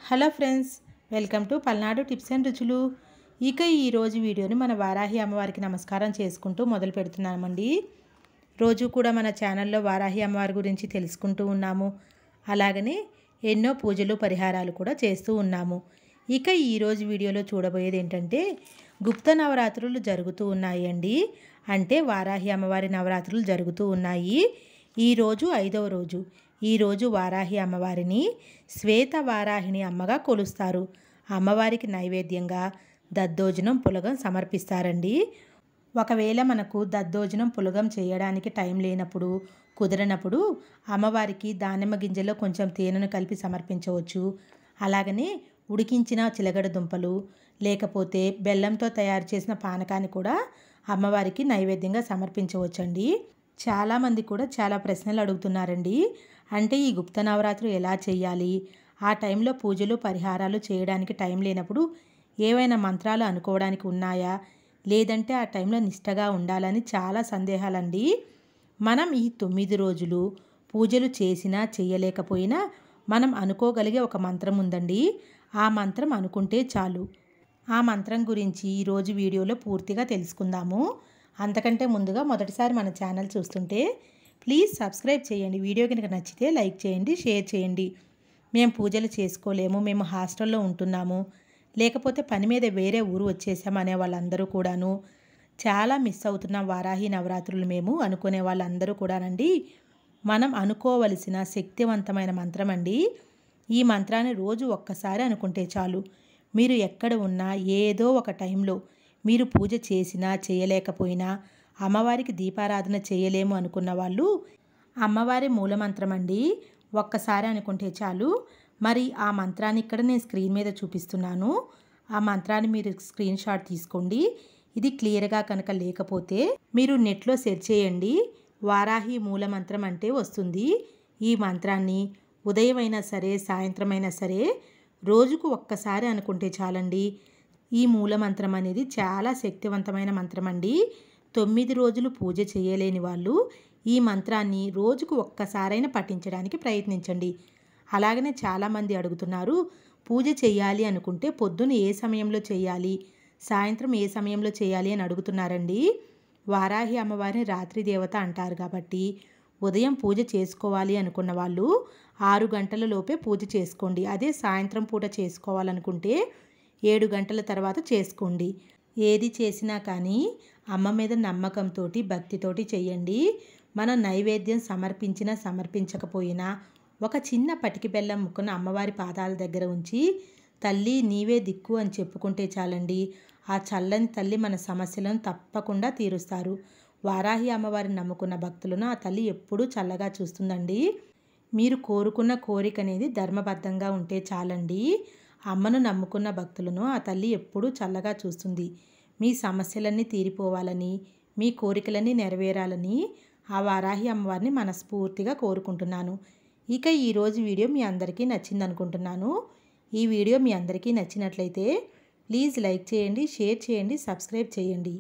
Hello friends, welcome to Palnadu tips and రుచులు. ఇక ఈరోజు వీడియోని మన వారాహి అమ్మవారికి నమస్కారం చేసుకుంటూ మొదలు పెడుతున్నామండి. రోజు కూడా మన ఛానల్లో వారాహి అమ్మవారి గురించి తెలుసుకుంటూ ఉన్నాము. అలాగనే ఎన్నో పూజలు పరిహారాలు కూడా చేస్తూ ఉన్నాము. ఇక ఈరోజు వీడియోలో చూడబోయేది ఏంటంటే గుప్త నవరాత్రులు జరుగుతూ ఉన్నాయండి. అంటే వారాహి అమ్మవారి నవరాత్రులు జరుగుతూ ఉన్నాయి. ఈరోజు 5వ రోజు. ఈరోజు వారాహి అమ్మవారిని శ్వేత వారాహిని అమ్మగా కొలుస్తారు. అమ్మవారికి నైవేద్యంగా దద్దోజనం పులగం సమర్పిస్తారండి. ఒకవేళ మనకు దద్దోజనం పులగం చేయడానికి టైం లేనప్పుడు, కుదరనప్పుడు అమ్మవారికి దానిమ్మ గింజల్లో కొంచెం తేనెను కలిపి సమర్పించవచ్చు. అలాగనే ఉడికించిన చిలగడ దుంపలు లేకపోతే బెల్లంతో తయారు చేసిన పానకాన్ని కూడా అమ్మవారికి నైవేద్యంగా సమర్పించవచ్చండి. చాలామంది కూడా చాలా ప్రశ్నలు అడుగుతున్నారండి. అంటే ఈ గుప్త నవరాత్రులు ఎలా చేయాలి, ఆ టైంలో పూజలు పరిహారాలు చేయడానికి టైం లేనప్పుడు ఏవైనా మంత్రాలు అనుకోవడానికి ఉన్నాయా, లేదంటే ఆ టైంలో నిష్టగా ఉండాలని చాలా సందేహాలండి. మనం ఈ 9 రోజులు పూజలు చేసినా చేయలేకపోయినా మనం అనుకోగలిగే ఒక మంత్రం ఉందండి. ఆ మంత్రం అనుకుంటే చాలు. ఆ మంత్రం గురించి ఈరోజు వీడియోలో పూర్తిగా తెలుసుకుందాము. అంతకంటే ముందుగా మొదటిసారి మన ఛానల్ చూస్తుంటే ప్లీజ్ సబ్స్క్రైబ్ చేయండి. వీడియో కనుక నచ్చితే లైక్ చేయండి, షేర్ చేయండి. మేము పూజలు చేసుకోలేము, మేము హాస్టల్లో ఉంటున్నాము, లేకపోతే పని మీద వేరే ఊరు వచ్చేసాం అనే వాళ్ళందరూ కూడాను, చాలా మిస్ అవుతున్నాం వారాహి నవరాత్రులు మేము అనుకునే వాళ్ళందరూ కూడానండి, మనం అనుకోవలసిన శక్తివంతమైన మంత్రం అండి. ఈ మంత్రాన్ని రోజు ఒక్కసారి అనుకుంటే చాలు. మీరు ఎక్కడ ఉన్నా ఏదో ఒక టైంలో మీరు పూజ చేసినా చేయలేకపోయినా, అమ్మవారికి దీపారాధన చేయలేము అనుకున్న వాళ్ళు అమ్మవారి మూలమంత్రం అండి ఒక్కసారి అనుకుంటే చాలు. మరి ఆ మంత్రాన్ని ఇక్కడ నేను స్క్రీన్ మీద చూపిస్తున్నాను. ఆ మంత్రాన్ని మీరు స్క్రీన్ షాట్ తీసుకోండి. ఇది క్లియర్గా కనుక లేకపోతే మీరు నెట్లో సెర్చ్ చేయండి, వారాహి మూలమంత్రం అంటే వస్తుంది. ఈ మంత్రాన్ని ఉదయం అయినా సరే సాయంత్రం అయినా సరే రోజుకు ఒక్కసారి అనుకుంటే చాలండి. ఈ మూలమంత్రం అనేది చాలా శక్తివంతమైన మంత్రం అండి. 9 రోజులు పూజ చేయలేని వాళ్ళు ఈ మంత్రాన్ని రోజుకు ఒక్కసారైనా పఠించడానికి ప్రయత్నించండి. అలాగనే చాలామంది అడుగుతున్నారు, పూజ చేయాలి అనుకుంటే పొద్దున ఏ సమయంలో చేయాలి, సాయంత్రం ఏ సమయంలో చేయాలి అని అడుగుతున్నారండి. వారాహి అమ్మవారిని రాత్రి దేవత అంటారు కాబట్టి ఉదయం పూజ చేసుకోవాలి అనుకున్న వాళ్ళు 6 గంటల లోపే పూజ చేసుకోండి. అదే సాయంత్రం పూట చేసుకోవాలనుకుంటే 7 గంటల తర్వాత చేసుకోండి. ఏది చేసినా కానీ అమ్మ మీద నమ్మకంతో భక్తితోటి చేయండి. మనం నైవేద్యం సమర్పించినా సమర్పించకపోయినా ఒక చిన్న పటికి బెల్లం ముక్కను అమ్మవారి పాదాల దగ్గర ఉంచి తల్లి నీవే దిక్కు అని చెప్పుకుంటే చాలండి. ఆ చల్లని తల్లి మన సమస్యలను తప్పకుండా తీరుస్తారు. వారాహి అమ్మవారిని నమ్ముకున్న భక్తులను ఆ తల్లి ఎప్పుడూ చల్లగా చూస్తుందండి. మీరు కోరుకున్న కోరిక అనేది ధర్మబద్ధంగా ఉంటే చాలండి. అమ్మను నమ్ముకున్న భక్తులను ఆ తల్లి ఎప్పుడూ చల్లగా చూస్తుంది. మీ సమస్యలన్నీ తీరిపోవాలని, మీ కోరికలన్నీ నెరవేరాలని ఆ వారాహి అమ్మవారిని మనస్ఫూర్తిగా కోరుకుంటున్నాను. ఇక ఈరోజు వీడియో మీ అందరికీ నచ్చింది అనుకుంటున్నాను. ఈ వీడియో మీ అందరికీ నచ్చినట్లయితే ప్లీజ్ లైక్ చేయండి, షేర్ చేయండి, సబ్స్క్రైబ్ చేయండి.